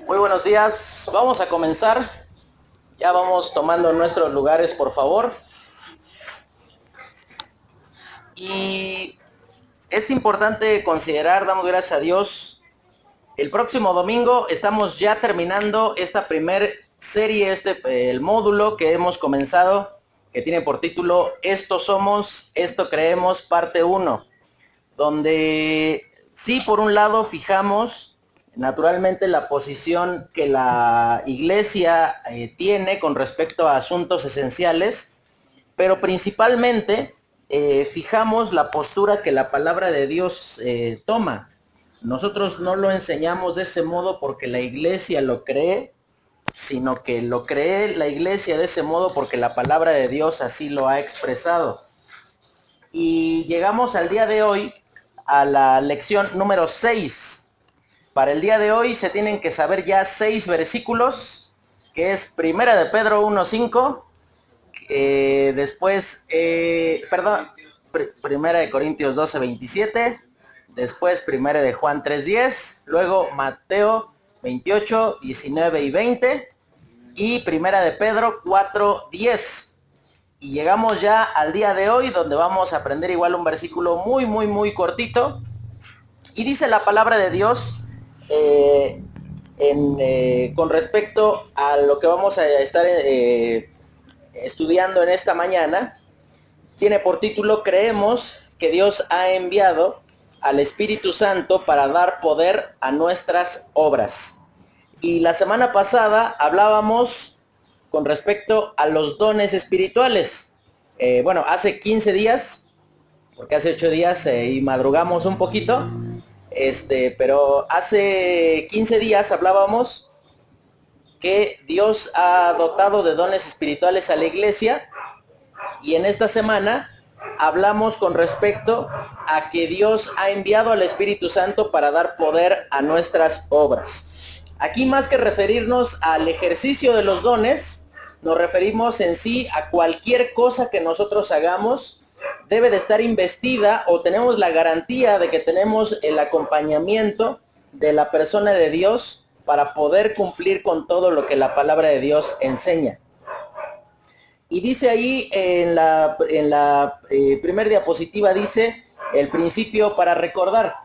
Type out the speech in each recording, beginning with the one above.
Muy buenos días, vamos a comenzar. Ya vamos tomando nuestros lugares, por favor. Y es importante considerar, damos gracias a Dios, el próximo domingo estamos ya terminando esta primer serie, el módulo que hemos comenzado, que tiene por título Esto somos, esto creemos, parte 1, donde sí, por un lado fijamos naturalmente la posición que la iglesia tiene con respecto a asuntos esenciales, pero principalmente fijamos la postura que la palabra de Dios toma. Nosotros no lo enseñamos de ese modo porque la iglesia lo cree, sino que lo cree la iglesia de ese modo porque la palabra de Dios así lo ha expresado. Y llegamos al día de hoy a la lección número 6. Para el día de hoy se tienen que saber ya 6 versículos, que es Primera de Pedro 1:5, después, Primera de Corintios 12:27, después Primera de Juan 3:10, luego Mateo 28, 19 y 20, y Primera de Pedro 4:10. Y llegamos ya al día de hoy, donde vamos a aprender igual un versículo muy cortito. Y dice la palabra de Dios con respecto a lo que vamos a estar estudiando en esta mañana. Tiene por título: creemos que Dios ha enviado al Espíritu Santo para dar poder a nuestras obras. Y la semana pasada hablábamos con respecto a los dones espirituales. Hace 15 días, porque hace 8 días y madrugamos un poquito, pero hace 15 días hablábamos que Dios ha dotado de dones espirituales a la iglesia, y en esta semana hablamos con respecto a que Dios ha enviado al Espíritu Santo para dar poder a nuestras obras. Aquí, más que referirnos al ejercicio de los dones, nos referimos en sí a cualquier cosa que nosotros hagamos. Debe de estar investida, o tenemos la garantía de que tenemos el acompañamiento de la persona de Dios para poder cumplir con todo lo que la palabra de Dios enseña. Y dice ahí en la primer diapositiva, dice el principio para recordar.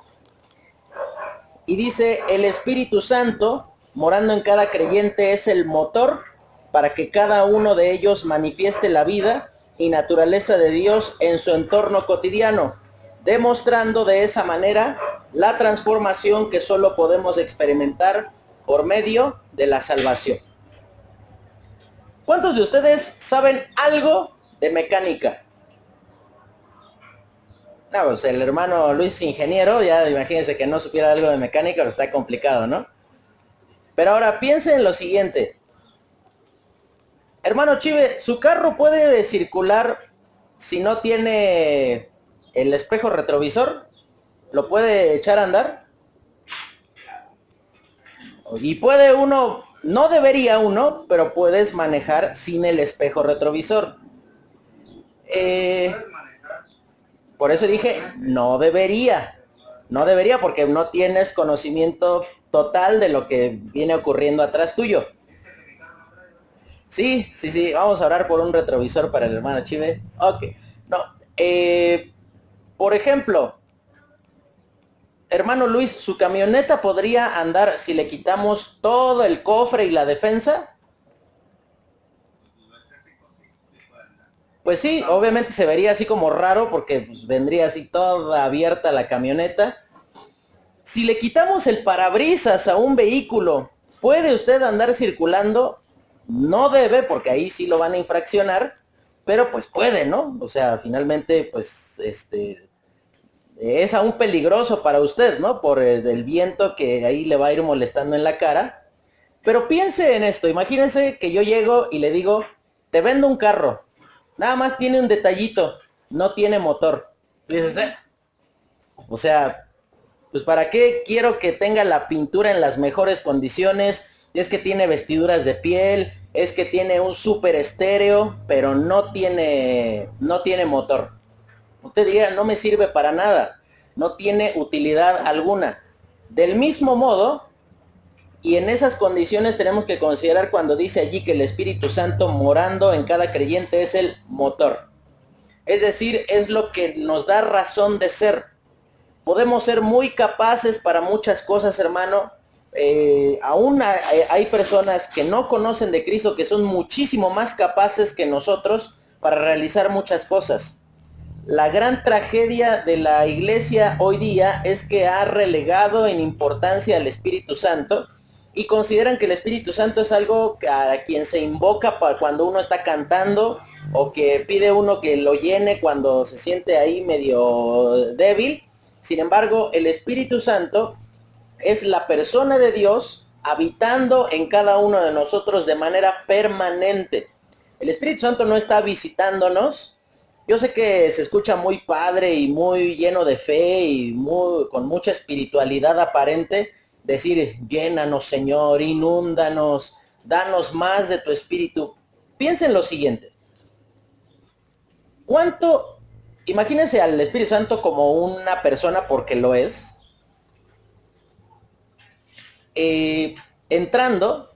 Y dice: el Espíritu Santo, morando en cada creyente, es el motor para que cada uno de ellos manifieste la vida y naturaleza de Dios en su entorno cotidiano, demostrando de esa manera la transformación que solo podemos experimentar por medio de la salvación. ¿Cuántos de ustedes saben algo de mecánica? No, pues el hermano Luis ingeniero, ya imagínense que no supiera algo de mecánica, pero está complicado, ¿no? Pero ahora piensen en lo siguiente. Hermano Chive, ¿su carro puede circular si no tiene el espejo retrovisor? ¿Lo puede echar a andar? Y puede uno, no debería uno, pero puedes manejar sin el espejo retrovisor. Por eso dije, no debería porque no tienes conocimiento total de lo que viene ocurriendo atrás tuyo. Sí, vamos a orar por un retrovisor para el hermano Chive. Ok, no, por ejemplo, hermano Luis, ¿su camioneta podría andar si le quitamos todo el cofre y la defensa? Pues sí, obviamente se vería así como raro, porque pues, vendría así toda abierta la camioneta. Si le quitamos el parabrisas a un vehículo, ¿puede usted andar circulando? No debe, porque ahí sí lo van a infraccionar, pero pues puede, ¿no? O sea, finalmente, pues, es aún peligroso para usted, ¿no? Por el viento que ahí le va a ir molestando en la cara. Pero piense en esto, imagínense que yo llego y le digo: te vendo un carro, nada más tiene un detallito, no tiene motor. Tú dices, o sea, pues ¿para qué quiero que tenga la pintura en las mejores condiciones? Es que tiene vestiduras de piel, es que tiene un super estéreo, pero no tiene motor. Usted diría, no me sirve para nada, no tiene utilidad alguna. Del mismo modo, Y en esas condiciones tenemos que considerar cuando dice allí que el Espíritu Santo morando en cada creyente es el motor. Es decir, es lo que nos da razón de ser. Podemos ser muy capaces para muchas cosas, hermano. Aún hay personas que no conocen de Cristo que son muchísimo más capaces que nosotros para realizar muchas cosas. La gran tragedia de la iglesia hoy día es que ha relegado en importancia al Espíritu Santo y consideran que el Espíritu Santo es algo a quien se invoca para cuando uno está cantando o que pide uno que lo llene cuando se siente ahí medio débil. Sin embargo, el Espíritu Santo es la persona de Dios habitando en cada uno de nosotros de manera permanente. El Espíritu Santo no está visitándonos. Yo sé que se escucha muy padre y muy lleno de fe y con mucha espiritualidad aparente decir, llénanos, Señor, inúndanos, danos más de tu Espíritu. Piensen lo siguiente. Imagínense al Espíritu Santo como una persona, porque lo es, entrando.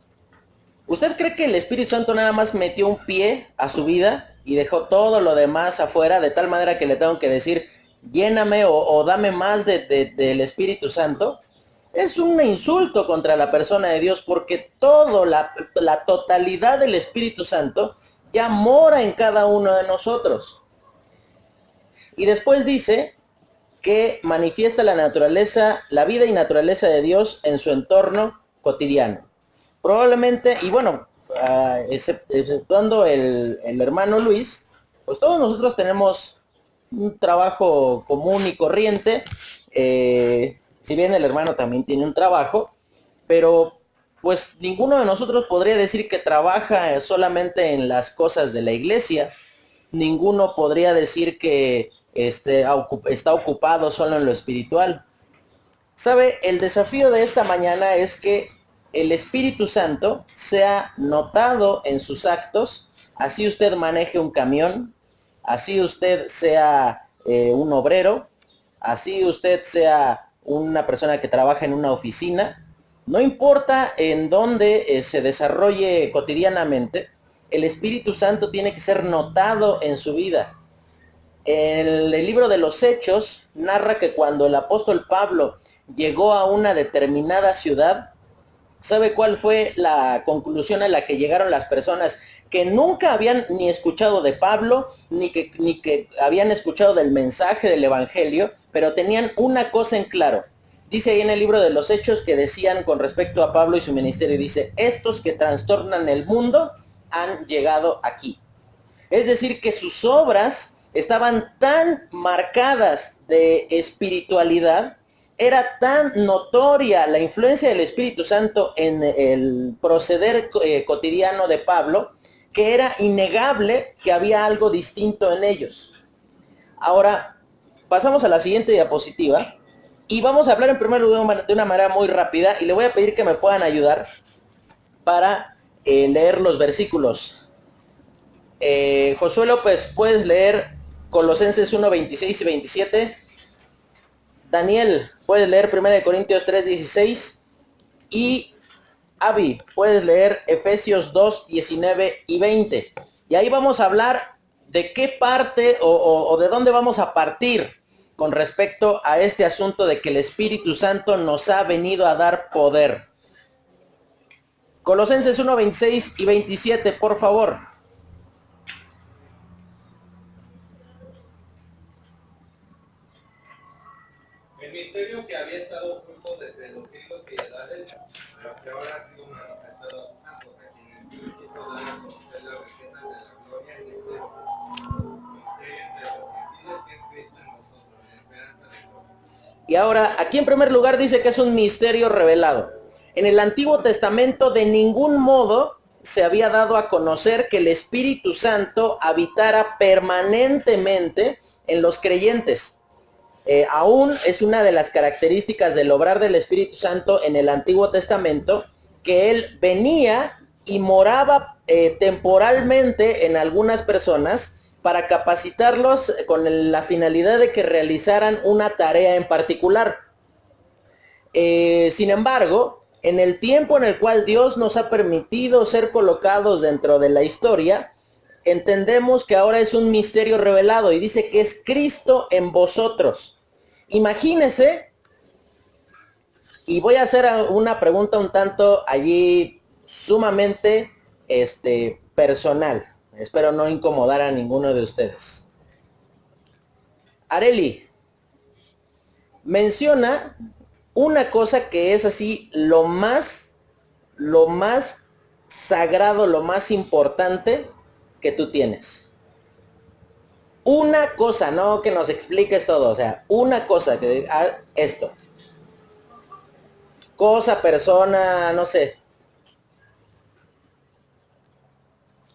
¿Usted cree que el Espíritu Santo nada más metió un pie a su vida y dejó todo lo demás afuera, de tal manera que le tengo que decir, lléname o dame más del Espíritu Santo? Es un insulto contra la persona de Dios, porque la totalidad del Espíritu Santo ya mora en cada uno de nosotros. Y después dice que manifiesta la naturaleza, la vida y naturaleza de Dios en su entorno cotidiano. Probablemente, y bueno, exceptuando el hermano Luis, pues todos nosotros tenemos un trabajo común y corriente, si bien el hermano también tiene un trabajo, pero pues ninguno de nosotros podría decir que trabaja solamente en las cosas de la iglesia. Ninguno podría decir que está ocupado solo en lo espiritual. ¿Sabe? El desafío de esta mañana es que el Espíritu Santo sea notado en sus actos, así usted maneje un camión, así usted sea un obrero, así usted sea una persona que trabaja en una oficina. No importa en dónde se desarrolle cotidianamente, el Espíritu Santo tiene que ser notado en su vida. El libro de los Hechos narra que cuando el apóstol Pablo llegó a una determinada ciudad, ¿sabe cuál fue la conclusión a la que llegaron las personas que nunca habían ni escuchado de Pablo, ni que habían escuchado del mensaje del evangelio, pero tenían una cosa en claro? Dice ahí en el libro de los Hechos que decían con respecto a Pablo y su ministerio, dice, estos que trastornan el mundo han llegado aquí. Es decir, que sus obras estaban tan marcadas de espiritualidad, era tan notoria la influencia del Espíritu Santo en el proceder cotidiano de Pablo, que era innegable que había algo distinto en ellos. Ahora, pasamos a la siguiente diapositiva y vamos a hablar en primer lugar de una manera muy rápida y le voy a pedir que me puedan ayudar para leer los versículos. Josué López, ¿puedes leer Colosenses 1, 26 y 27? Daniel, ¿puedes leer 1 Corintios 3, 16? Y Avi, ¿puedes leer Efesios 2, 19 y 20? Y ahí vamos a hablar de qué parte o de dónde vamos a partir con respecto a este asunto de que el Espíritu Santo nos ha venido a dar poder. Colosenses 1, 26 y 27, por favor. El misterio que había estado oculto desde los siglos y edades, pero que ahora ha sido manifestado a sus santos, a quienes Dios quiso dar a conocer la riqueza de la gloria en este misterio entre los gentiles que es Cristo en nosotros, la esperanza de gloria. Y ahora, aquí en primer lugar dice que es un misterio revelado. En el Antiguo Testamento de ningún modo se había dado a conocer que el Espíritu Santo habitara permanentemente en los creyentes. Aún es una de las características del obrar del Espíritu Santo en el Antiguo Testamento, que Él venía y moraba temporalmente en algunas personas para capacitarlos con la finalidad de que realizaran una tarea en particular. Sin embargo, en el tiempo en el cual Dios nos ha permitido ser colocados dentro de la historia, entendemos que ahora es un misterio revelado y dice que es Cristo en vosotros. Imagínese, y voy a hacer una pregunta un tanto allí sumamente personal. Espero no incomodar a ninguno de ustedes. Areli, menciona una cosa que es así lo más sagrado, lo más importante que tú tienes. Una cosa, no que nos expliques todo, o sea, una cosa que esto. Cosa, persona, no sé.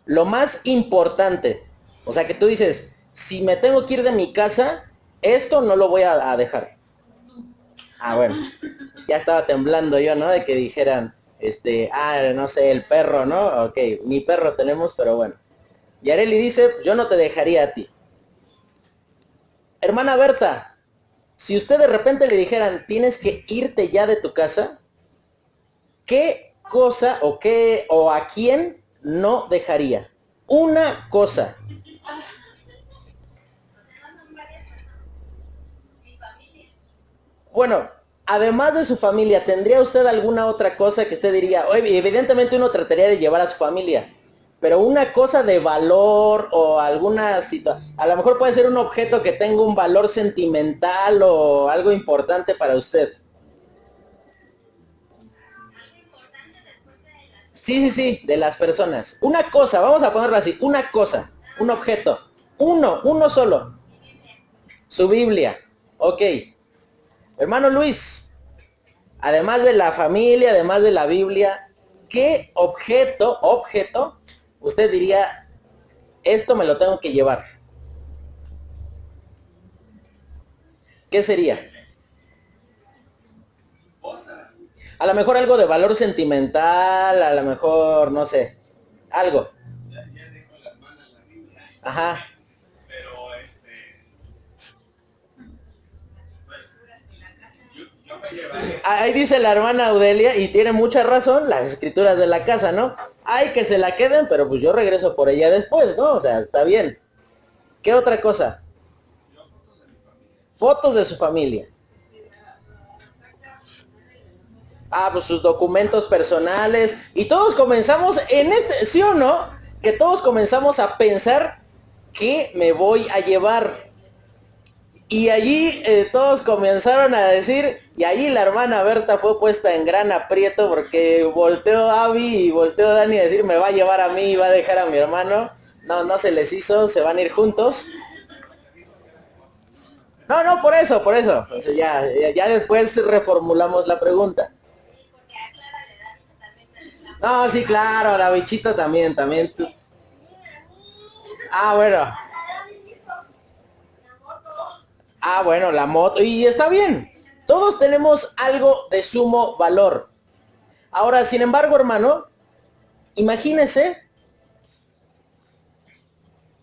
Lo más importante, o sea que tú dices, si me tengo que ir de mi casa, esto no lo voy a dejar. Ah, bueno, ya estaba temblando yo, ¿no? De que dijeran, no sé, el perro, ¿no? Ok, mi perro tenemos, pero bueno. Y Areli dice, yo no te dejaría a ti. Hermana Berta, si usted de repente le dijeran, tienes que irte ya de tu casa, ¿qué cosa o a quién no dejaría? Una cosa. Bueno, además de su familia, ¿tendría usted alguna otra cosa que usted diría? Oye, evidentemente uno trataría de llevar a su familia, pero una cosa de valor o alguna situación, a lo mejor puede ser un objeto que tenga un valor sentimental o algo importante para usted. Sí, sí, sí, de las personas. Una cosa, vamos a ponerlo así, una cosa, un objeto, uno solo. Su Biblia, ok. Hermano Luis, además de la familia, además de la Biblia, ¿qué objeto, usted diría, esto me lo tengo que llevar? ¿Qué sería? A lo mejor algo de valor sentimental, a lo mejor, no sé, algo. Ajá. Ahí dice la hermana Audelia, y tiene mucha razón, las escrituras de la casa, ¿no? Ay, que se la queden, pero pues yo regreso por ella después, ¿no? O sea, está bien. ¿Qué otra cosa? Fotos de su familia. Ah, pues sus documentos personales. Y todos comenzamos en ¿sí o no? Que todos comenzamos a pensar qué me voy a llevar. Y allí todos comenzaron a decir, y allí la hermana Berta fue puesta en gran aprieto porque volteó Abby y volteó Dani a decir, me va a llevar a mí y va a dejar a mi hermano. No, no se les hizo, se van a ir juntos. No, por eso. O sea, ya después reformulamos la pregunta. No, sí, claro, Davichito también. Ah, bueno. Ah, bueno, la moto. Y está bien. Todos tenemos algo de sumo valor. Ahora, sin embargo, hermano, imagínese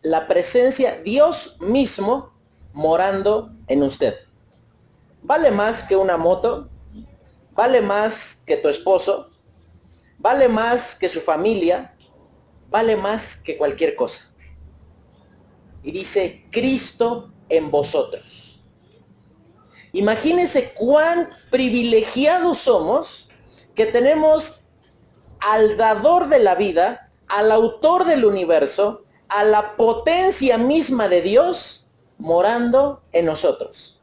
la presencia, Dios mismo, morando en usted. ¿Vale más que una moto? ¿Vale más que tu esposo? ¿Vale más que su familia? ¿Vale más que cualquier cosa? Y dice, Cristo en vosotros. Imagínense cuán privilegiados somos que tenemos al dador de la vida, al autor del universo, a la potencia misma de Dios morando en nosotros.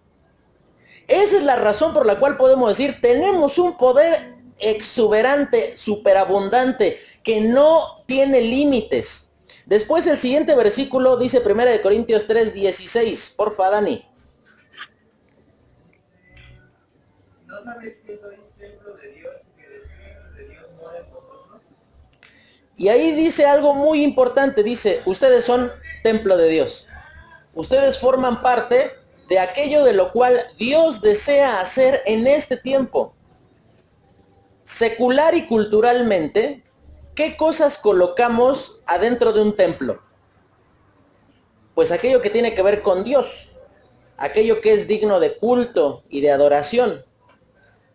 Esa es la razón por la cual podemos decir, tenemos un poder exuberante, superabundante, que no tiene límites. Después el siguiente versículo dice 1 Corintios 3:16. Porfa, Dani. ¿No sabéis que sois templo de Dios y que el Espíritu de Dios mora en vosotros? Y ahí dice algo muy importante, dice, ustedes son templo de Dios. Ustedes forman parte de aquello de lo cual Dios desea hacer en este tiempo. Secular y culturalmente, ¿qué cosas colocamos adentro de un templo? Pues aquello que tiene que ver con Dios, aquello que es digno de culto y de adoración.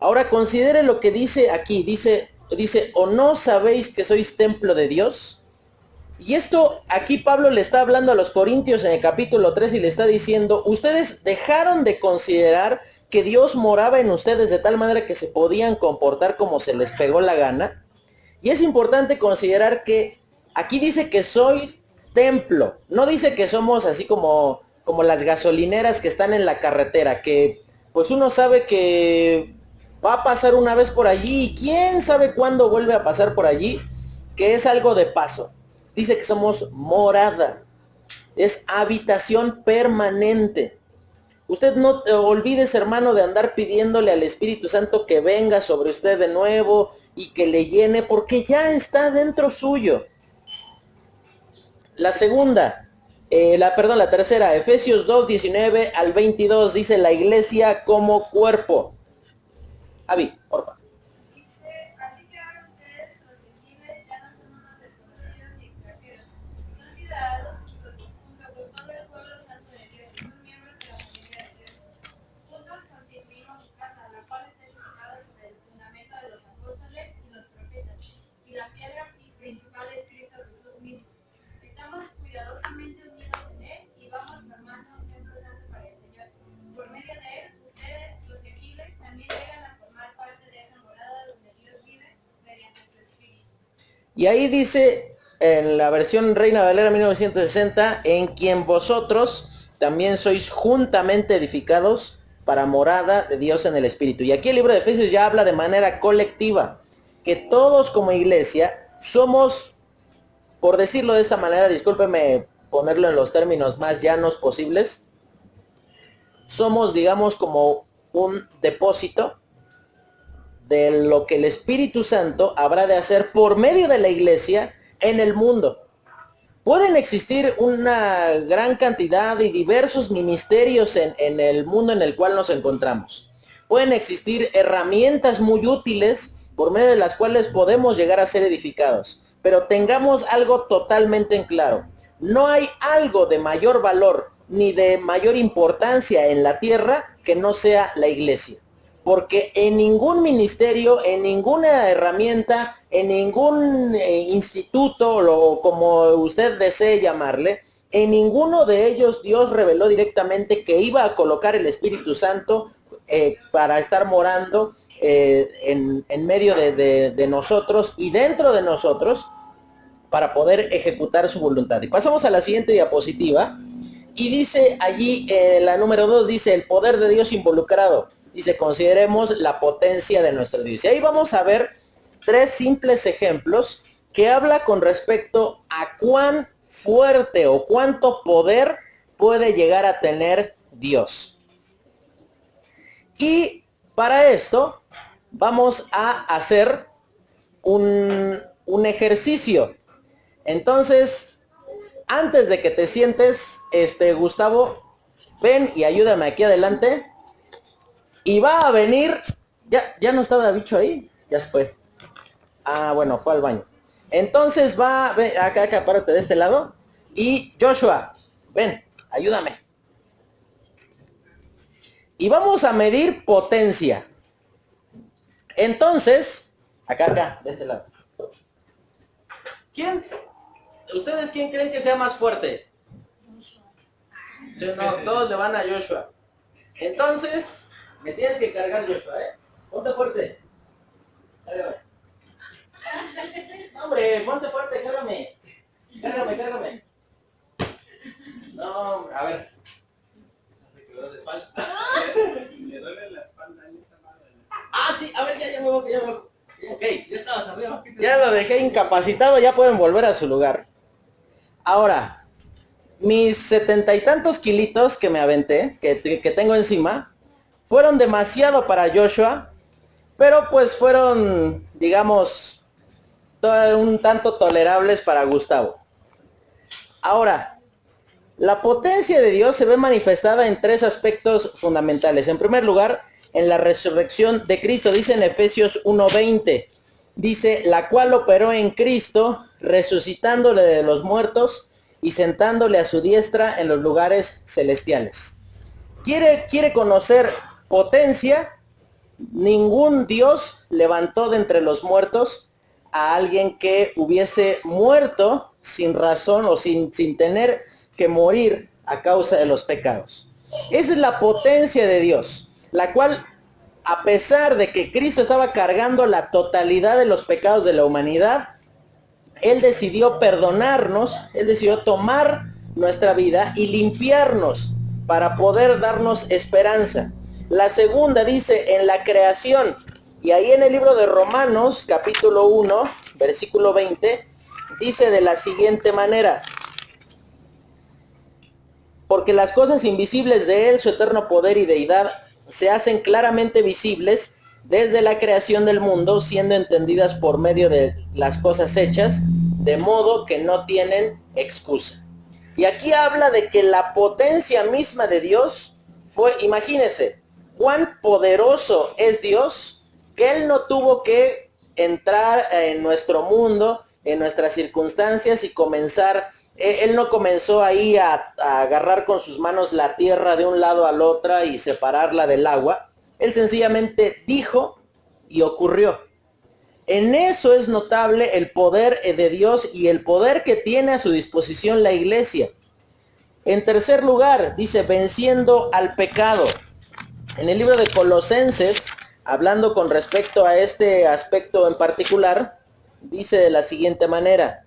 Ahora considere lo que dice aquí, dice, ¿o no sabéis que sois templo de Dios? Y esto, aquí Pablo le está hablando a los Corintios en el capítulo 3 y le está diciendo, ustedes dejaron de considerar que Dios moraba en ustedes de tal manera que se podían comportar como se les pegó la gana. Y es importante considerar que aquí dice que sois templo, no dice que somos así como las gasolineras que están en la carretera, que pues uno sabe que va a pasar una vez por allí y quién sabe cuándo vuelve a pasar por allí, que es algo de paso. Dice que somos morada, es habitación permanente. Usted no te olvides, hermano, de andar pidiéndole al Espíritu Santo que venga sobre usted de nuevo y que le llene, porque ya está dentro suyo. La tercera, Efesios 2, 19 al 22, dice la iglesia como cuerpo. Avi, por favor. Dice, así que ahora ustedes, los gentiles, ya no son unos desconocidos ni extranjeros, son ciudadanos junto con todo el pueblo santo de Dios, son miembros de la familia de Dios. Juntos constituimos su casa, la cual está edificada sobre el fundamento de los apóstoles y los profetas, y la piedra principal es Cristo Jesús mismo. Estamos cuidadosamente unidos en él y vamos formando un templo santo para el Señor. Por medio de él, ustedes, los gentiles, también llegan a formar parte de esa morada donde Dios vive mediante su Espíritu. Y ahí dice, en la versión Reina Valera 1960, en quien vosotros también sois juntamente edificados para morada de Dios en el Espíritu. Y aquí el libro de Efesios ya habla de manera colectiva, que todos como iglesia somos, por decirlo de esta manera, discúlpeme ponerlo en los términos más llanos posibles, somos, digamos, como un depósito de lo que el Espíritu Santo habrá de hacer por medio de la iglesia en el mundo. Pueden existir una gran cantidad y diversos ministerios en el mundo en el cual nos encontramos. Pueden existir herramientas muy útiles por medio de las cuales podemos llegar a ser edificados. Pero tengamos algo totalmente en claro. No hay algo de mayor valor ni de mayor importancia en la tierra que no sea la iglesia. Porque en ningún ministerio, en ninguna herramienta, en ningún instituto, o como usted desee llamarle, en ninguno de ellos Dios reveló directamente que iba a colocar el Espíritu Santo para estar morando en medio de nosotros y dentro de nosotros para poder ejecutar su voluntad. Y pasamos a la siguiente diapositiva. Y dice allí, la número 2, dice el poder de Dios involucrado. Dice, consideremos la potencia de nuestro Dios. Y ahí vamos a ver 3 simples ejemplos que habla con respecto a cuán fuerte o cuánto poder puede llegar a tener Dios. Y para esto vamos a hacer un ejercicio. Entonces, antes de que te sientes, Gustavo, ven y ayúdame aquí adelante. Y va a venir, ya no estaba bicho ahí, ya se fue. Ah, bueno, fue al baño. Entonces ven, acá, párate de este lado. Y Joshua, ven, ayúdame. Y vamos a medir potencia. Entonces, acá, de este lado. ¿Ustedes quién creen que sea más fuerte? Sí, no, todos le van a Joshua. Entonces, me tienes que cargar, Joshua, ¿eh? Ponte fuerte. Cárgame. Hombre, ponte fuerte, cárgame. Cárgame. No, a ver. Se quedó de espalda. Le duele la espalda en esta mano. Ah, sí, a ver, ya me voy. Ok, ya estabas arriba. Ya lo dejé incapacitado, ya pueden volver a su lugar. Ahora, mis 70 y tantos kilitos que me aventé, que tengo encima, fueron demasiado para Joshua, pero pues fueron, digamos, un tanto tolerables para Gustavo. Ahora, la potencia de Dios se ve manifestada en 3 aspectos fundamentales. En primer lugar, en la resurrección de Cristo, dice en Efesios 1:20, dice, la cual operó en Cristo, resucitándole de los muertos y sentándole a su diestra en los lugares celestiales. ¿Quiere conocer potencia? Ningún Dios levantó de entre los muertos a alguien que hubiese muerto sin razón o sin tener que morir a causa de los pecados. Esa es la potencia de Dios, la cual, a pesar de que Cristo estaba cargando la totalidad de los pecados de la humanidad, Él decidió perdonarnos, Él decidió tomar nuestra vida y limpiarnos para poder darnos esperanza. La segunda dice en la creación, y ahí en el libro de Romanos, capítulo 1, versículo 20, dice de la siguiente manera: porque las cosas invisibles de Él, su eterno poder y deidad, se hacen claramente visibles desde la creación del mundo, siendo entendidas por medio de las cosas hechas, de modo que no tienen excusa. Y aquí habla de que la potencia misma de Dios fue, imagínense, cuán poderoso es Dios, que Él no tuvo que entrar en nuestro mundo, en nuestras circunstancias y comenzar. Él no comenzó ahí a agarrar con sus manos la tierra de un lado al otro y separarla del agua. Él sencillamente dijo y ocurrió. En eso es notable el poder de Dios y el poder que tiene a su disposición la iglesia. En tercer lugar, dice, venciendo al pecado. En el libro de Colosenses, hablando con respecto a este aspecto en particular, dice de la siguiente manera: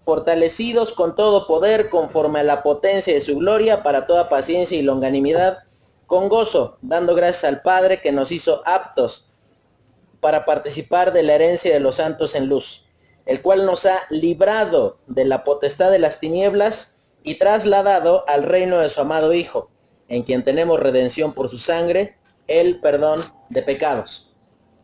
fortalecidos con todo poder conforme a la potencia de su gloria, para toda paciencia y longanimidad, con gozo, dando gracias al Padre que nos hizo aptos para participar de la herencia de los santos en luz, el cual nos ha librado de la potestad de las tinieblas y trasladado al reino de su amado Hijo, en quien tenemos redención por su sangre, el perdón de pecados.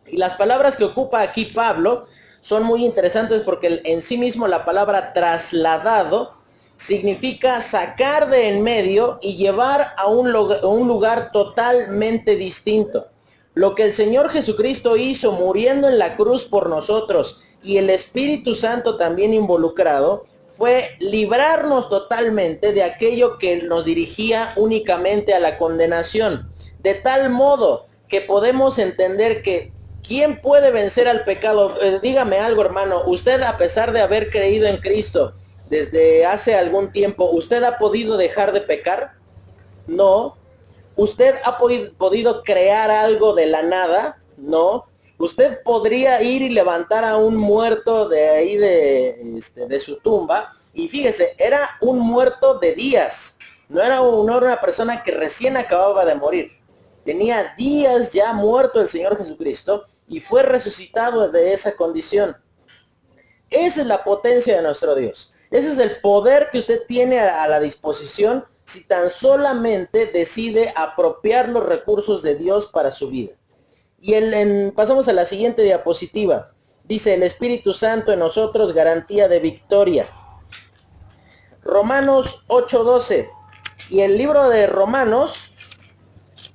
Y las palabras que ocupa aquí Pablo son muy interesantes porque en sí mismo la palabra trasladado significa sacar de en medio y llevar a un lugar totalmente distinto. Lo que el Señor Jesucristo hizo muriendo en la cruz por nosotros y el Espíritu Santo también involucrado fue librarnos totalmente de aquello que nos dirigía únicamente a la condenación. De tal modo que podemos entender que ¿quién puede vencer al pecado? Dígame algo, hermano. Usted, a pesar de haber creído en Cristo desde hace algún tiempo, ¿usted ha podido dejar de pecar? No. ¿Usted ha podido crear algo de la nada? No. ¿Usted podría ir y levantar a un muerto de ahí de su tumba? Y fíjese, era un muerto de días. No era una persona que recién acababa de morir. Tenía días ya muerto el Señor Jesucristo y fue resucitado de esa condición. Esa es la potencia de nuestro Dios. Ese es el poder que usted tiene a la disposición si tan solamente decide apropiar los recursos de Dios para su vida. Y pasamos a la siguiente diapositiva. Dice, el Espíritu Santo en nosotros, garantía de victoria. Romanos 8:12. Y el libro de Romanos,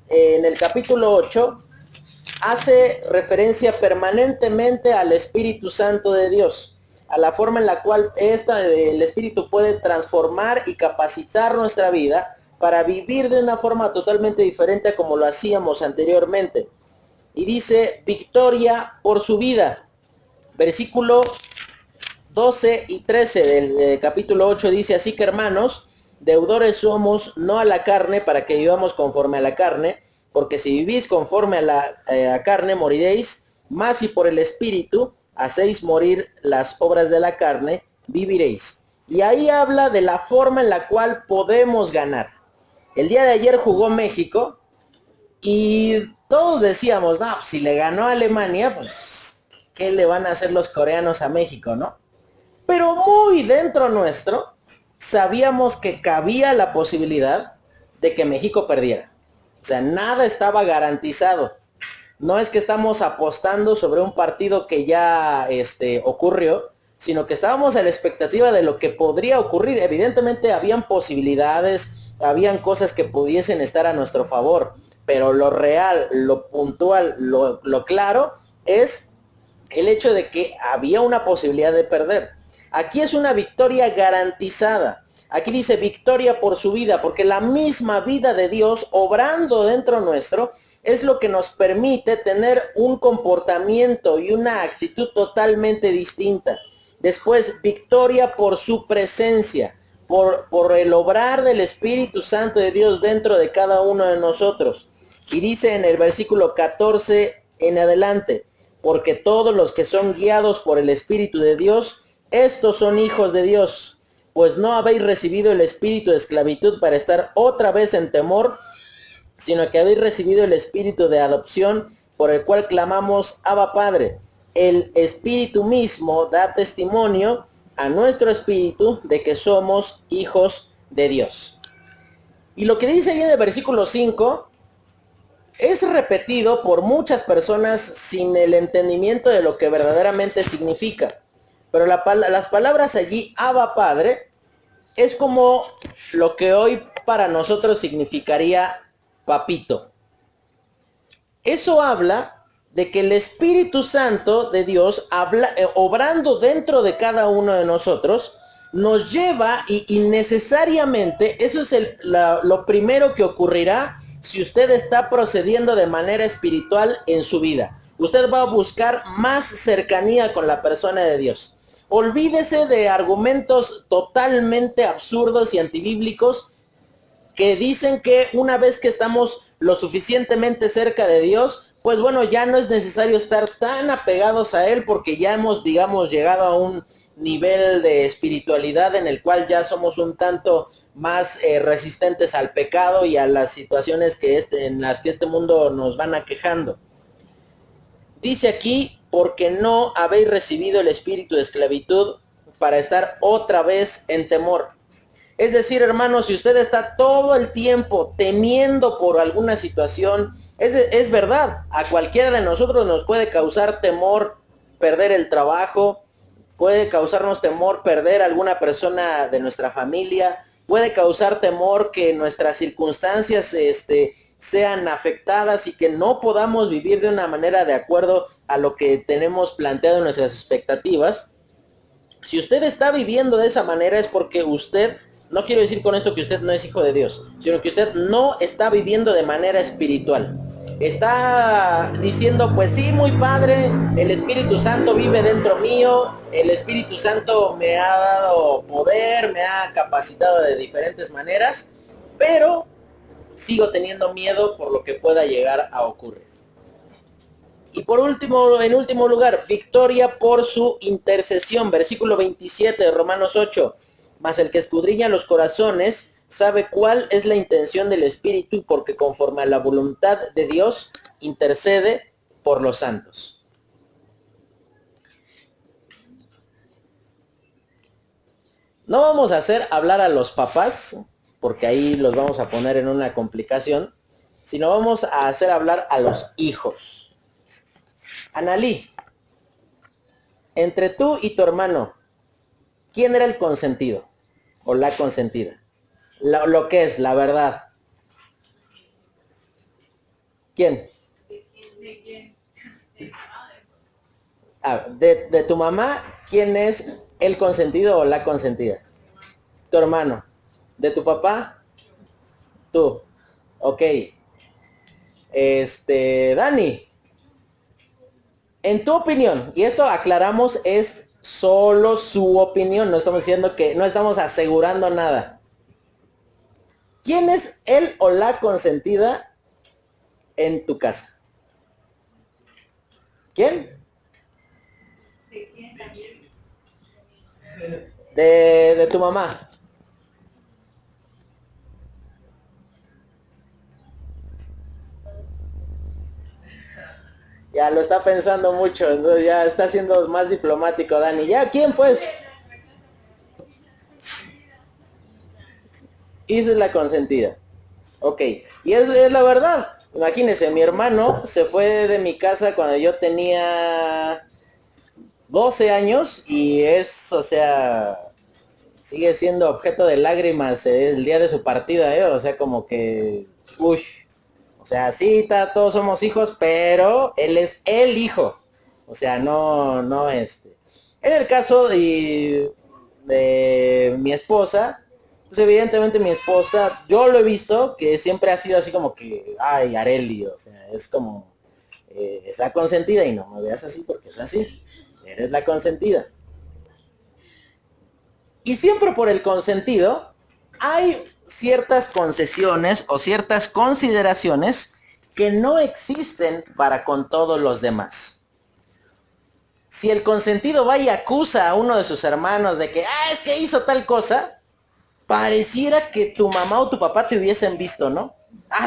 en el capítulo 8, hace referencia permanentemente al Espíritu Santo de Dios, a la forma en la cual el Espíritu puede transformar y capacitar nuestra vida para vivir de una forma totalmente diferente a como lo hacíamos anteriormente. Y dice, victoria por su vida. Versículo 12 y 13 del capítulo 8 dice, así que hermanos, deudores somos no a la carne para que vivamos conforme a la carne, porque si vivís conforme a la carne moriréis, mas si por el Espíritu hacéis morir las obras de la carne, viviréis. Y ahí habla de la forma en la cual podemos ganar. El día de ayer jugó México y todos decíamos, no, pues si le ganó a Alemania, pues ¿qué le van a hacer los coreanos a México, no? Pero muy dentro nuestro sabíamos que cabía la posibilidad de que México perdiera. O sea, nada estaba garantizado. No es que estamos apostando sobre un partido que ya ocurrió, sino que estábamos a la expectativa de lo que podría ocurrir. Evidentemente habían posibilidades, habían cosas que pudiesen estar a nuestro favor, pero lo real, lo puntual, lo claro es el hecho de que había una posibilidad de perder. Aquí es una victoria garantizada. Aquí dice victoria por su vida, porque la misma vida de Dios obrando dentro nuestro es lo que nos permite tener un comportamiento y una actitud totalmente distinta. Después, victoria por su presencia, por el obrar del Espíritu Santo de Dios dentro de cada uno de nosotros. Y dice en el versículo 14 en adelante, porque todos los que son guiados por el Espíritu de Dios, estos son hijos de Dios, pues no habéis recibido el espíritu de esclavitud para estar otra vez en temor, sino que habéis recibido el espíritu de adopción, por el cual clamamos Abba Padre. El Espíritu mismo da testimonio a nuestro espíritu de que somos hijos de Dios. Y lo que dice ahí en el versículo 5 es repetido por muchas personas sin el entendimiento de lo que verdaderamente significa. Pero las palabras allí, Abba Padre, es como lo que hoy para nosotros significaría papito. Eso habla de que el Espíritu Santo de Dios, obrando dentro de cada uno de nosotros, nos lleva y necesariamente, eso es lo primero que ocurrirá si usted está procediendo de manera espiritual en su vida. Usted va a buscar más cercanía con la persona de Dios. Olvídese de argumentos totalmente absurdos y antibíblicos que dicen que una vez que estamos lo suficientemente cerca de Dios, pues bueno, ya no es necesario estar tan apegados a Él porque ya hemos, digamos, llegado a un nivel de espiritualidad en el cual ya somos un tanto más resistentes al pecado y a las situaciones en las que este mundo nos van aquejando. Dice aquí, porque no habéis recibido el espíritu de esclavitud para estar otra vez en temor. Es decir, hermanos, si usted está todo el tiempo temiendo por alguna situación, es verdad, a cualquiera de nosotros nos puede causar temor perder el trabajo, puede causarnos temor perder a alguna persona de nuestra familia, puede causar temor que nuestras circunstancias sean afectadas y que no podamos vivir de una manera de acuerdo a lo que tenemos planteado en nuestras expectativas. Si usted está viviendo de esa manera es porque usted, no quiero decir con esto que usted no es hijo de Dios, sino que usted no está viviendo de manera espiritual. Está diciendo, pues sí, muy padre, el Espíritu Santo vive dentro mío, el Espíritu Santo me ha dado poder, me ha capacitado de diferentes maneras, pero sigo teniendo miedo por lo que pueda llegar a ocurrir. Y por último, en último lugar, victoria por su intercesión, versículo 27 de Romanos 8. Mas el que escudriña los corazones sabe cuál es la intención del Espíritu, porque conforme a la voluntad de Dios intercede por los santos. No vamos a hacer hablar a los papás, porque ahí los vamos a poner en una complicación, sino vamos a hacer hablar a los hijos. Analí, entre tú y tu hermano, ¿quién era el consentido o la consentida? Lo que es, la verdad. ¿Quién? De tu mamá, ¿quién es el consentido o la consentida? Tu hermano. ¿De tu papá? Tú. Ok. Dani. En tu opinión, y esto aclaramos, es solo su opinión, no estamos diciendo que, no estamos asegurando nada. ¿Quién es él o la consentida en tu casa? ¿Quién? ¿De quién también? De tu mamá. Ya lo está pensando mucho, entonces ya está siendo más diplomático, Dani. ¿Ya quién pues? Esa es la consentida. Ok, y es la verdad. Imagínense, mi hermano se fue de mi casa cuando yo tenía 12 años y es, o sea, sigue siendo objeto de lágrimas el día de su partida, o sea, como que, uy, o sea, sí, todos somos hijos, pero él es el hijo, o sea, no. En el caso de mi esposa, pues evidentemente mi esposa, yo lo he visto que siempre ha sido así como que, ay, Areli, o sea, es como, es la consentida y no me veas así porque es así, eres la consentida. Y siempre por el consentido hay ciertas concesiones o ciertas consideraciones que no existen para con todos los demás. Si el consentido va y acusa a uno de sus hermanos de que, es que hizo tal cosa, pareciera que tu mamá o tu papá te hubiesen visto, ¿no?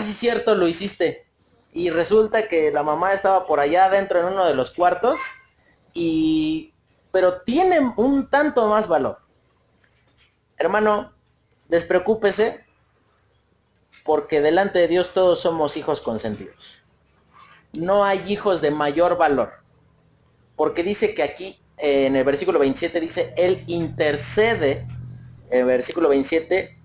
Sí, cierto, lo hiciste. Y resulta que la mamá estaba por allá adentro en uno de los cuartos, pero tiene un tanto más valor. Hermano, despreocúpese, porque delante de Dios todos somos hijos consentidos. No hay hijos de mayor valor. Porque dice que aquí, en el versículo 27, dice, Él intercede, en el versículo 27,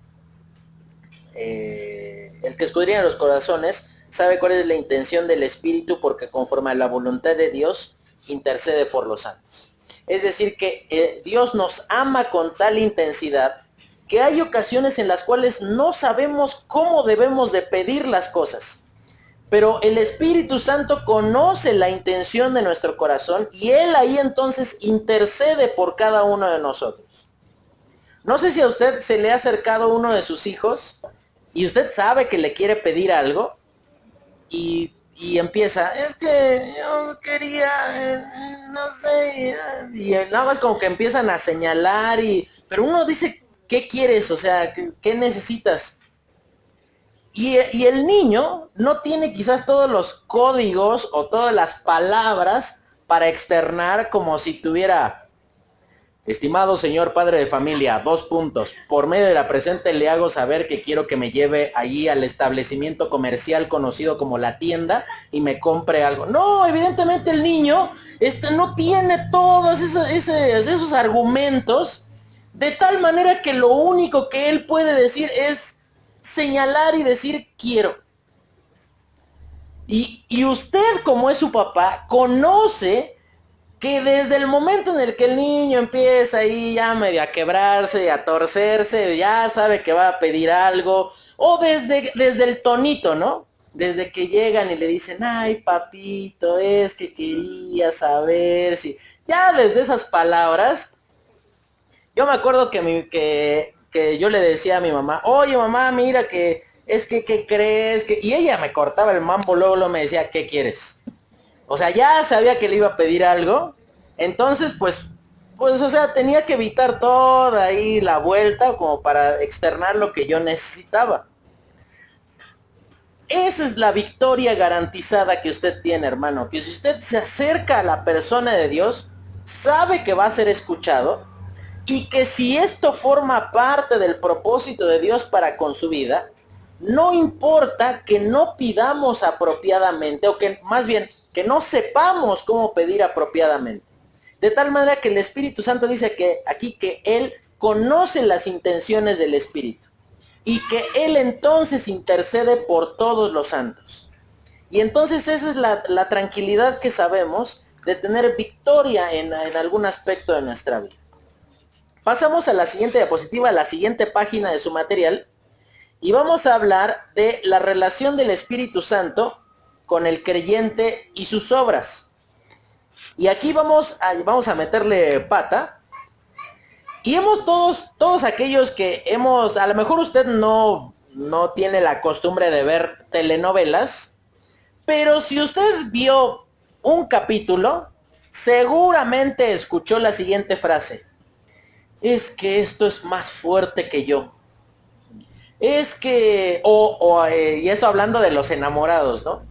el que escudriña los corazones sabe cuál es la intención del Espíritu, porque conforme a la voluntad de Dios, intercede por los santos. Es decir, que Dios nos ama con tal intensidad que hay ocasiones en las cuales no sabemos cómo debemos de pedir las cosas. Pero el Espíritu Santo conoce la intención de nuestro corazón y Él ahí entonces intercede por cada uno de nosotros. No sé si a usted se le ha acercado uno de sus hijos y usted sabe que le quiere pedir algo y empieza, es que yo quería, no sé, y nada más como que empiezan a señalar, pero uno dice, ¿qué quieres? O sea, ¿qué necesitas? Y el niño no tiene quizás todos los códigos o todas las palabras para externar como si tuviera, estimado señor padre de familia, 2 puntos, por medio de la presente le hago saber que quiero que me lleve allí al establecimiento comercial conocido como la tienda y me compre algo. No, evidentemente el niño no tiene todos esos argumentos, de tal manera que lo único que él puede decir es señalar y decir quiero. Y usted, como es su papá, conoce que desde el momento en el que el niño empieza ahí ya medio a quebrarse, a torcerse, ya sabe que va a pedir algo, o desde el tonito, ¿no? Desde que llegan y le dicen, ay papito, es que quería saber si... Ya desde esas palabras, yo me acuerdo que yo le decía a mi mamá, oye mamá, mira que es que, ¿qué crees? Y ella me cortaba el mambo, luego me decía, ¿qué quieres? O sea, ya sabía que le iba a pedir algo, entonces pues, o sea, tenía que evitar toda ahí la vuelta como para externar lo que yo necesitaba. Esa es la victoria garantizada que usted tiene, hermano, que si usted se acerca a la persona de Dios, sabe que va a ser escuchado, y que si esto forma parte del propósito de Dios para con su vida, no importa que no pidamos apropiadamente, o que más bien, que no sepamos cómo pedir apropiadamente. De tal manera que el Espíritu Santo dice que aquí que Él conoce las intenciones del Espíritu y que Él entonces intercede por todos los santos. Y entonces esa es la tranquilidad que sabemos de tener victoria en algún aspecto de nuestra vida. Pasamos a la siguiente diapositiva, a la siguiente página de su material, y vamos a hablar de la relación del Espíritu Santo con el creyente y sus obras. Y aquí vamos a meterle pata. Y todos aquellos que a lo mejor usted no tiene la costumbre de ver telenovelas, pero si usted vio un capítulo, seguramente escuchó la siguiente frase. Es que esto es más fuerte que yo. Es que, y esto hablando de los enamorados, ¿no?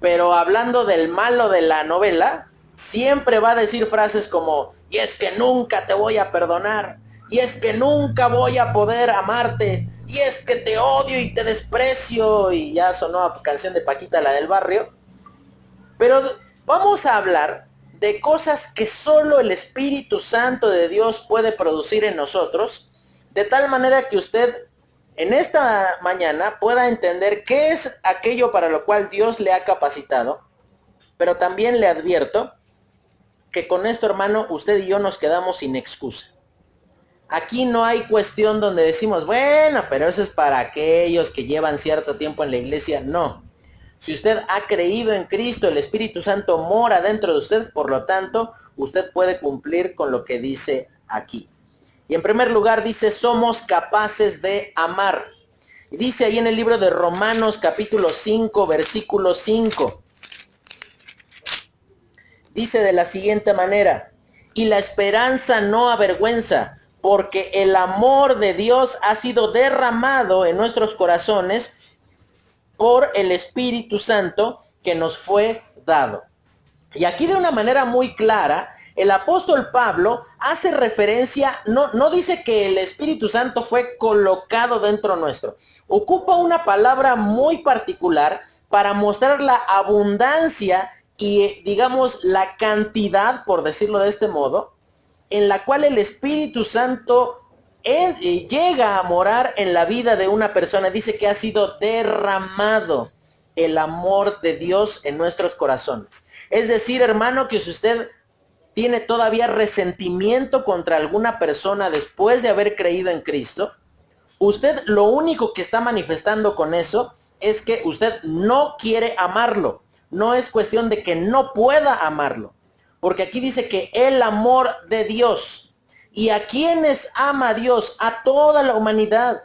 Pero hablando del malo de la novela, siempre va a decir frases como, y es que nunca te voy a perdonar, y es que nunca voy a poder amarte, y es que te odio y te desprecio, y ya sonó a canción de Paquita, la del barrio. Pero vamos a hablar de cosas que solo el Espíritu Santo de Dios puede producir en nosotros, de tal manera que usted en esta mañana pueda entender qué es aquello para lo cual Dios le ha capacitado. Pero también le advierto que con esto, hermano, usted y yo nos quedamos sin excusa. Aquí no hay cuestión donde decimos, bueno, pero eso es para aquellos que llevan cierto tiempo en la iglesia. No. Si usted ha creído en Cristo, el Espíritu Santo mora dentro de usted, por lo tanto, usted puede cumplir con lo que dice aquí. Y en primer lugar dice, somos capaces de amar. Y dice ahí en el libro de Romanos capítulo 5, versículo 5. Dice de la siguiente manera, y la esperanza no avergüenza, porque el amor de Dios ha sido derramado en nuestros corazones por el Espíritu Santo que nos fue dado. Y aquí de una manera muy clara, el apóstol Pablo hace referencia, no dice que el Espíritu Santo fue colocado dentro nuestro. Ocupa una palabra muy particular para mostrar la abundancia y digamos la cantidad, por decirlo de este modo, en la cual el Espíritu Santo llega a morar en la vida de una persona. Dice que ha sido derramado el amor de Dios en nuestros corazones. Es decir, hermano, que si usted tiene todavía resentimiento contra alguna persona después de haber creído en Cristo, usted lo único que está manifestando con eso es que usted no quiere amarlo. No es cuestión de que no pueda amarlo. Porque aquí dice que el amor de Dios. ¿Y a quienes ama Dios? A toda la humanidad.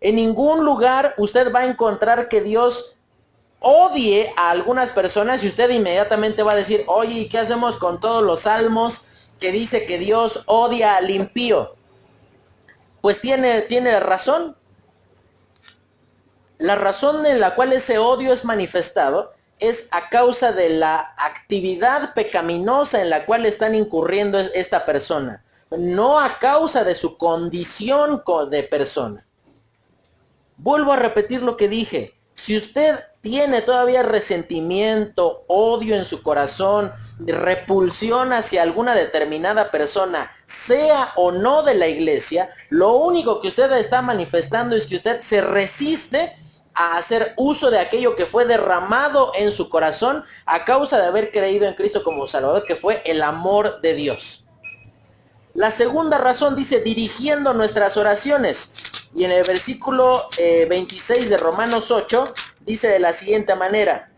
En ningún lugar usted va a encontrar que Dios odie a algunas personas y usted inmediatamente va a decir, oye, ¿y qué hacemos con todos los salmos que dice que Dios odia al impío? Pues tiene razón. La razón en la cual ese odio es manifestado es a causa de la actividad pecaminosa en la cual están incurriendo esta persona, no a causa de su condición de persona. Vuelvo a repetir lo que dije. Si usted tiene todavía resentimiento, odio en su corazón, repulsión hacia alguna determinada persona, sea o no de la iglesia, lo único que usted está manifestando es que usted se resiste a hacer uso de aquello que fue derramado en su corazón a causa de haber creído en Cristo como Salvador, que fue el amor de Dios. La segunda razón dice, dirigiendo nuestras oraciones. Y en el versículo 26 de Romanos 8, dice de la siguiente manera,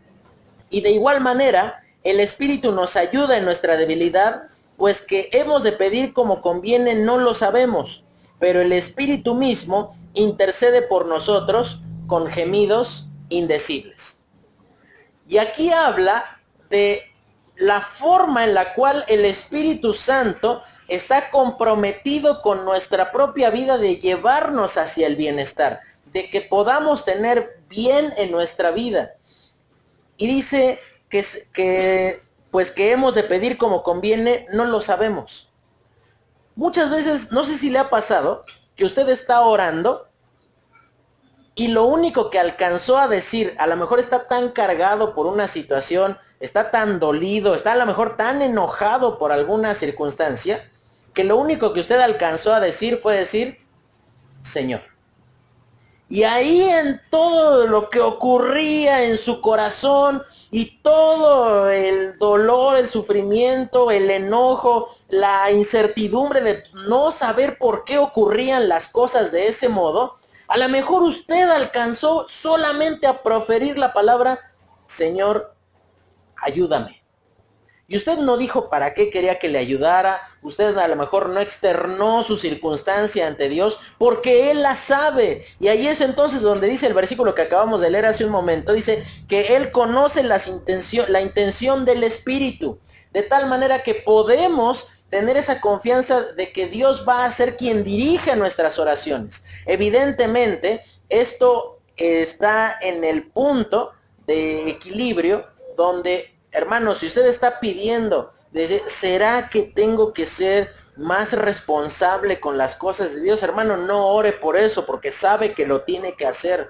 y de igual manera, el Espíritu nos ayuda en nuestra debilidad, pues que hemos de pedir como conviene no lo sabemos, pero el Espíritu mismo intercede por nosotros con gemidos indecibles. Y aquí habla de la forma en la cual el Espíritu Santo está comprometido con nuestra propia vida de llevarnos hacia el bienestar, de que podamos tener bien en nuestra vida. Y dice que hemos de pedir como conviene, no lo sabemos. Muchas veces, no sé si le ha pasado, que usted está orando y lo único que alcanzó a decir, a lo mejor está tan cargado por una situación, está tan dolido, está a lo mejor tan enojado por alguna circunstancia, que lo único que usted alcanzó a decir fue decir, Señor. Y ahí en todo lo que ocurría en su corazón y todo el dolor, el sufrimiento, el enojo, la incertidumbre de no saber por qué ocurrían las cosas de ese modo, a lo mejor usted alcanzó solamente a proferir la palabra, Señor, ayúdame. Y usted no dijo para qué quería que le ayudara, usted a lo mejor no externó su circunstancia ante Dios, porque Él la sabe. Y ahí es entonces donde dice el versículo que acabamos de leer hace un momento, dice que Él conoce la intención del Espíritu, de tal manera que podemos tener esa confianza de que Dios va a ser quien dirige nuestras oraciones. Evidentemente, esto está en el punto de equilibrio donde, hermanos, si usted está pidiendo, ¿será que tengo que ser más responsable con las cosas de Dios? Hermano, no ore por eso, porque sabe que lo tiene que hacer.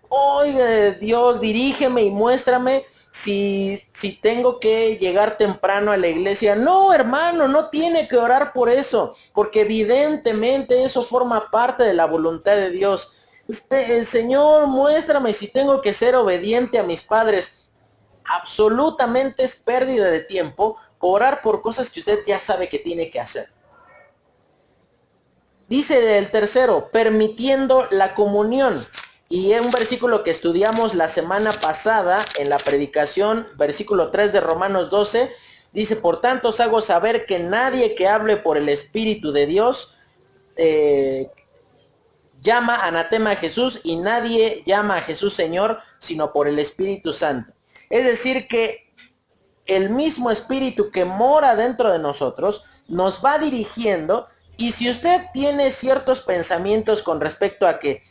Oiga, Dios, dirígeme y muéstrame si tengo que llegar temprano a la iglesia. No, hermano, no tiene que orar por eso, porque evidentemente eso forma parte de la voluntad de Dios. El Señor, muéstrame si tengo que ser obediente a mis padres. Absolutamente es pérdida de tiempo orar por cosas que usted ya sabe que tiene que hacer. Dice el tercero, permitiendo la comunión. Y es un versículo que estudiamos la semana pasada en la predicación, versículo 3 de Romanos 12. Dice, por tanto os hago saber que nadie que hable por el Espíritu de Dios llama anatema a Jesús, y nadie llama a Jesús Señor, sino por el Espíritu Santo. Es decir que el mismo Espíritu que mora dentro de nosotros nos va dirigiendo. Y si usted tiene ciertos pensamientos con respecto a que,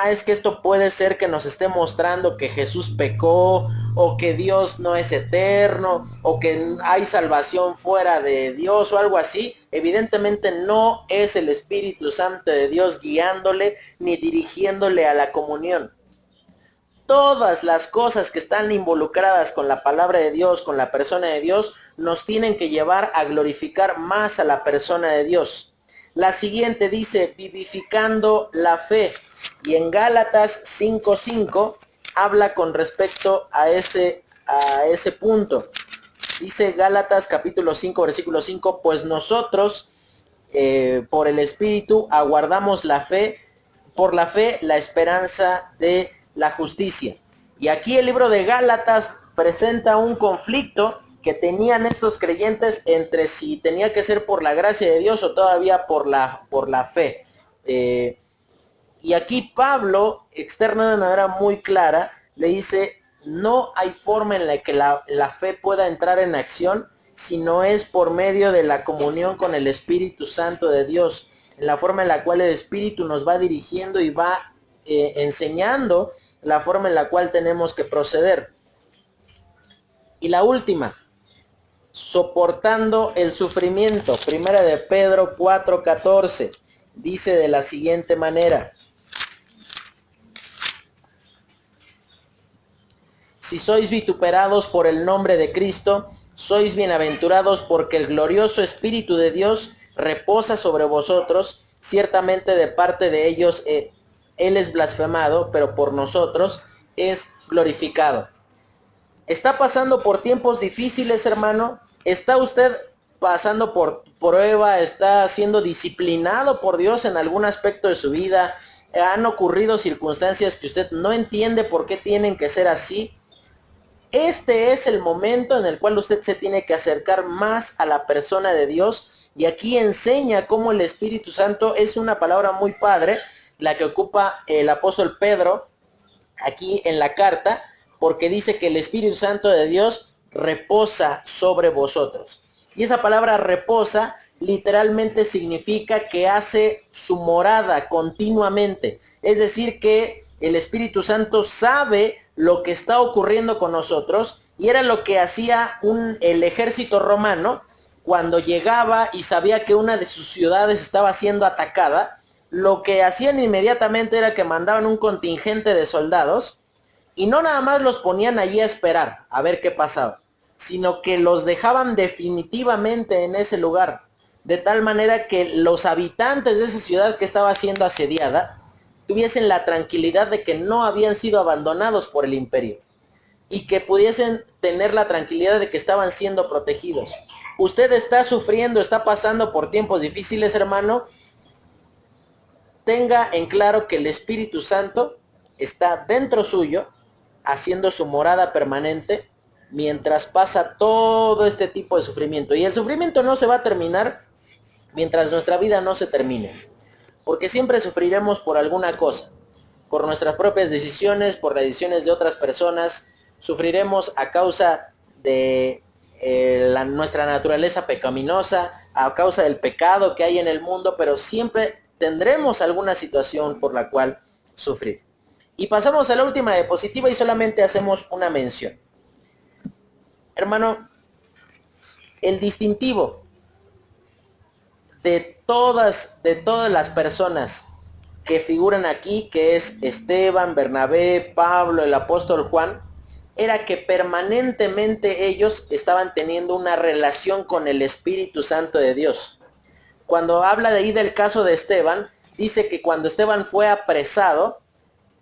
es que esto puede ser que nos esté mostrando que Jesús pecó, o que Dios no es eterno, o que hay salvación fuera de Dios o algo así, evidentemente no es el Espíritu Santo de Dios guiándole ni dirigiéndole a la comunión. Todas las cosas que están involucradas con la palabra de Dios, con la persona de Dios, nos tienen que llevar a glorificar más a la persona de Dios. La siguiente dice, vivificando la fe. Y en Gálatas 5:5 habla con respecto a ese punto. Dice Gálatas capítulo 5, versículo 5, pues nosotros por el Espíritu aguardamos la fe, por la fe la esperanza de la justicia. Y aquí el libro de Gálatas presenta un conflicto que tenían estos creyentes entre si tenía que ser por la gracia de Dios o todavía por la fe. Y aquí Pablo, externa de manera muy clara, le dice, no hay forma en la que la fe pueda entrar en acción si no es por medio de la comunión con el Espíritu Santo de Dios, en la forma en la cual el Espíritu nos va dirigiendo y va enseñando la forma en la cual tenemos que proceder. Y la última, soportando el sufrimiento. Primera de Pedro 4:14 dice de la siguiente manera, si sois vituperados por el nombre de Cristo, sois bienaventurados, porque el glorioso Espíritu de Dios reposa sobre vosotros. Ciertamente de parte de ellos Él es blasfemado, pero por nosotros es glorificado. ¿Está pasando por tiempos difíciles, hermano? ¿Está usted pasando por prueba? ¿Está siendo disciplinado por Dios en algún aspecto de su vida? ¿Han ocurrido circunstancias que usted no entiende por qué tienen que ser así? Este es el momento en el cual usted se tiene que acercar más a la persona de Dios. Y aquí enseña cómo el Espíritu Santo es una palabra muy padre, la que ocupa el apóstol Pedro aquí en la carta, porque dice que el Espíritu Santo de Dios reposa sobre vosotros. Y esa palabra reposa literalmente significa que hace su morada continuamente. Es decir, que el Espíritu Santo sabe lo que está ocurriendo con nosotros, y era lo que hacía el ejército romano cuando llegaba y sabía que una de sus ciudades estaba siendo atacada. Lo que hacían inmediatamente era que mandaban un contingente de soldados, y no nada más los ponían allí a esperar a ver qué pasaba, sino que los dejaban definitivamente en ese lugar, de tal manera que los habitantes de esa ciudad que estaba siendo asediada tuviesen la tranquilidad de que no habían sido abandonados por el imperio, y que pudiesen tener la tranquilidad de que estaban siendo protegidos. Usted está sufriendo, está pasando por tiempos difíciles, hermano. Tenga en claro que el Espíritu Santo está dentro suyo, haciendo su morada permanente, mientras pasa todo este tipo de sufrimiento. Y el sufrimiento no se va a terminar mientras nuestra vida no se termine, porque siempre sufriremos por alguna cosa, por nuestras propias decisiones, por las decisiones de otras personas. Sufriremos a causa de nuestra naturaleza pecaminosa, a causa del pecado que hay en el mundo, pero siempre tendremos alguna situación por la cual sufrir. Y pasamos a la última diapositiva y solamente hacemos una mención. Hermano, el distintivo de todas las personas que figuran aquí, que es Esteban, Bernabé, Pablo, el apóstol Juan, era que permanentemente ellos estaban teniendo una relación con el Espíritu Santo de Dios. Cuando habla de ahí del caso de Esteban, dice que cuando Esteban fue apresado,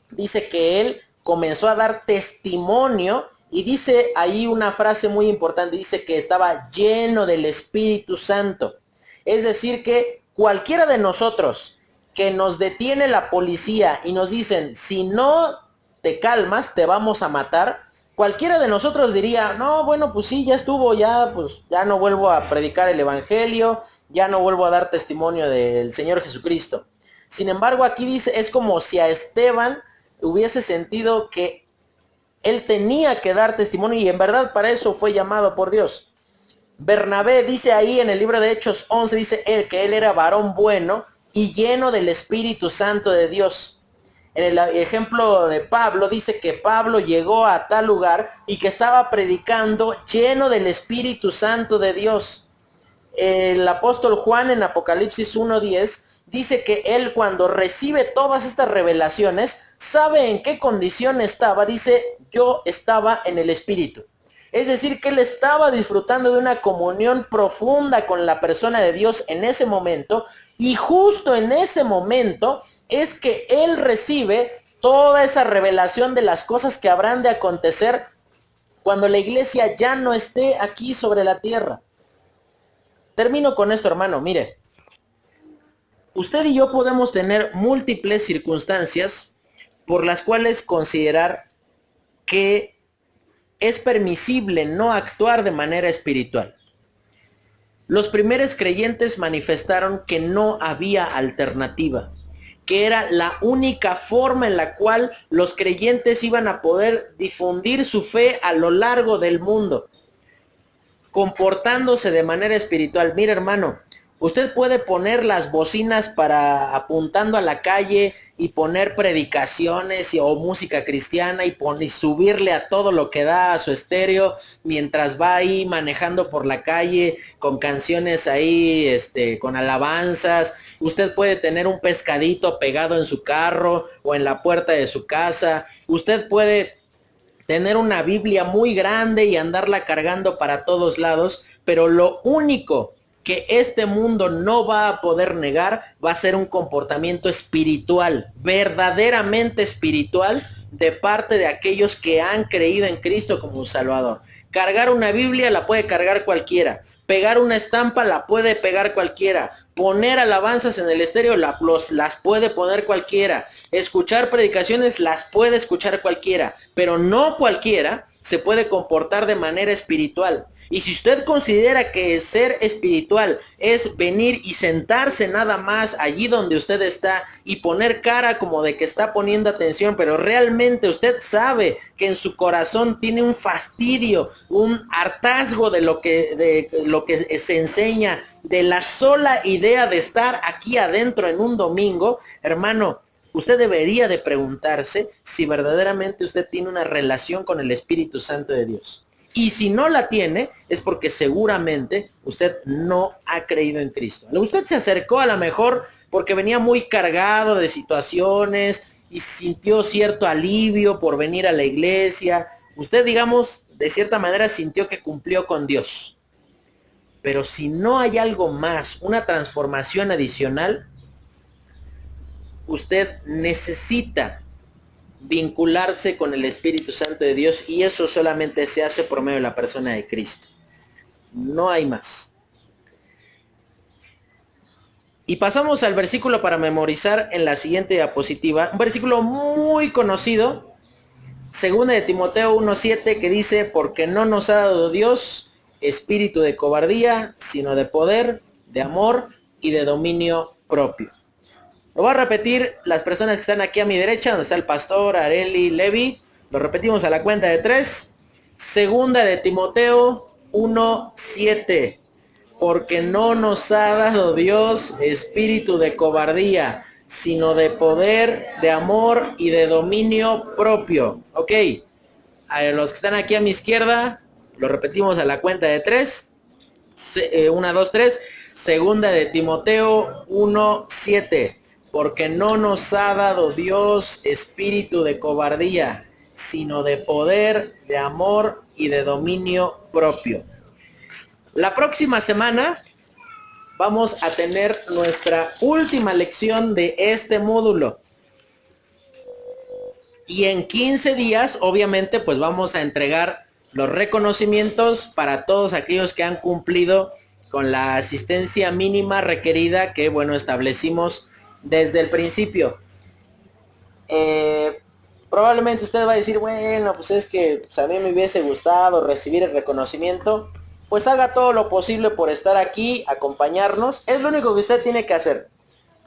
dice que él comenzó a dar testimonio, y dice ahí una frase muy importante, dice que estaba lleno del Espíritu Santo. Es decir, que cualquiera de nosotros que nos detiene la policía y nos dicen, si no te calmas, te vamos a matar, cualquiera de nosotros diría, no, bueno, pues sí, ya estuvo, ya, pues ya no vuelvo a predicar el evangelio, ya no vuelvo a dar testimonio del Señor Jesucristo. Sin embargo, aquí dice, es como si a Esteban hubiese sentido que él tenía que dar testimonio y en verdad para eso fue llamado por Dios. Bernabé dice ahí en el libro de Hechos 11, dice él que él era varón bueno y lleno del Espíritu Santo de Dios. En el ejemplo de Pablo dice que Pablo llegó a tal lugar y que estaba predicando lleno del Espíritu Santo de Dios. El apóstol Juan en Apocalipsis 1:10 dice que él cuando recibe todas estas revelaciones, sabe en qué condición estaba. Dice, yo estaba en el Espíritu. Es decir, que él estaba disfrutando de una comunión profunda con la persona de Dios en ese momento. Y justo en ese momento es que él recibe toda esa revelación de las cosas que habrán de acontecer cuando la iglesia ya no esté aquí sobre la tierra. Termino con esto, hermano. Mire, usted y yo podemos tener múltiples circunstancias por las cuales considerar que es permisible no actuar de manera espiritual. Los primeros creyentes manifestaron que no había alternativa, que era la única forma en la cual los creyentes iban a poder difundir su fe a lo largo del mundo, comportándose de manera espiritual. Mira, hermano, usted puede poner las bocinas para apuntando a la calle y poner predicaciones o música cristiana y subirle a todo lo que da a su estéreo mientras va ahí manejando por la calle con canciones ahí, con alabanzas. Usted puede tener un pescadito pegado en su carro o en la puerta de su casa. Usted puede tener una Biblia muy grande y andarla cargando para todos lados, pero lo único que este mundo no va a poder negar va a ser un comportamiento espiritual, verdaderamente espiritual, de parte de aquellos que han creído en Cristo como un Salvador. Cargar una Biblia la puede cargar cualquiera, pegar una estampa la puede pegar cualquiera, poner alabanzas en el estéreo las puede poner cualquiera, escuchar predicaciones las puede escuchar cualquiera, pero no cualquiera se puede comportar de manera espiritual. Y si usted considera que ser espiritual es venir y sentarse nada más allí donde usted está y poner cara como de que está poniendo atención, pero realmente usted sabe que en su corazón tiene un fastidio, un hartazgo de lo que se enseña, de la sola idea de estar aquí adentro en un domingo, hermano, usted debería de preguntarse si verdaderamente usted tiene una relación con el Espíritu Santo de Dios. Y si no la tiene, es porque seguramente usted no ha creído en Cristo. Usted se acercó a lo mejor porque venía muy cargado de situaciones y sintió cierto alivio por venir a la iglesia. Usted, digamos, de cierta manera sintió que cumplió con Dios. Pero si no hay algo más, una transformación adicional, usted necesita vincularse con el Espíritu Santo de Dios, y eso solamente se hace por medio de la persona de Cristo. No hay más. Y pasamos al versículo para memorizar en la siguiente diapositiva. Un versículo muy conocido, 2 de Timoteo 1:7, que dice, porque no nos ha dado Dios espíritu de cobardía, sino de poder, de amor y de dominio propio. Lo voy a repetir, las personas que están aquí a mi derecha, donde está el pastor, Areli, Levi. Lo repetimos a la cuenta de 3. 2 de Timoteo 1:7. Porque no nos ha dado Dios espíritu de cobardía, sino de poder, de amor y de dominio propio. Ok. A los que están aquí a mi izquierda, lo repetimos a la cuenta de 3. 1, 2, 3. 2 de Timoteo 1:7. Porque no nos ha dado Dios espíritu de cobardía, sino de poder, de amor y de dominio propio. La próxima semana vamos a tener nuestra última lección de este módulo. Y en 15 días, obviamente, pues vamos a entregar los reconocimientos para todos aquellos que han cumplido con la asistencia mínima requerida que, bueno, establecimos desde el principio. Probablemente usted va a decir, bueno, pues es que pues a mí me hubiese gustado recibir el reconocimiento. Pues haga todo lo posible por estar aquí, acompañarnos. Es lo único que usted tiene que hacer.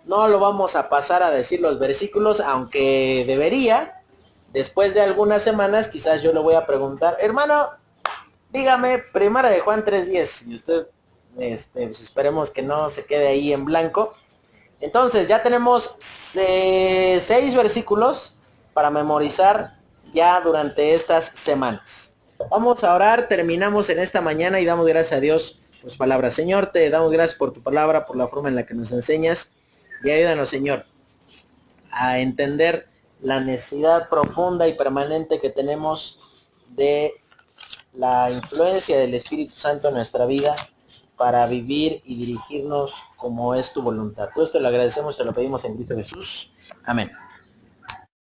No lo vamos a pasar a decir los versículos, aunque debería. Después de algunas semanas quizás yo le voy a preguntar, hermano, dígame, Primera de Juan 3:10. Y usted, pues esperemos que no se quede ahí en blanco. Entonces ya tenemos 6 versículos para memorizar ya durante estas semanas. Vamos a orar, terminamos en esta mañana y damos gracias a Dios por su palabra. Señor, te damos gracias por tu palabra, por la forma en la que nos enseñas. Y ayúdanos, Señor, a entender la necesidad profunda y permanente que tenemos de la influencia del Espíritu Santo en nuestra vida para vivir y dirigirnos como es tu voluntad. Todo esto lo agradecemos, te lo pedimos en Cristo Jesús. Amén.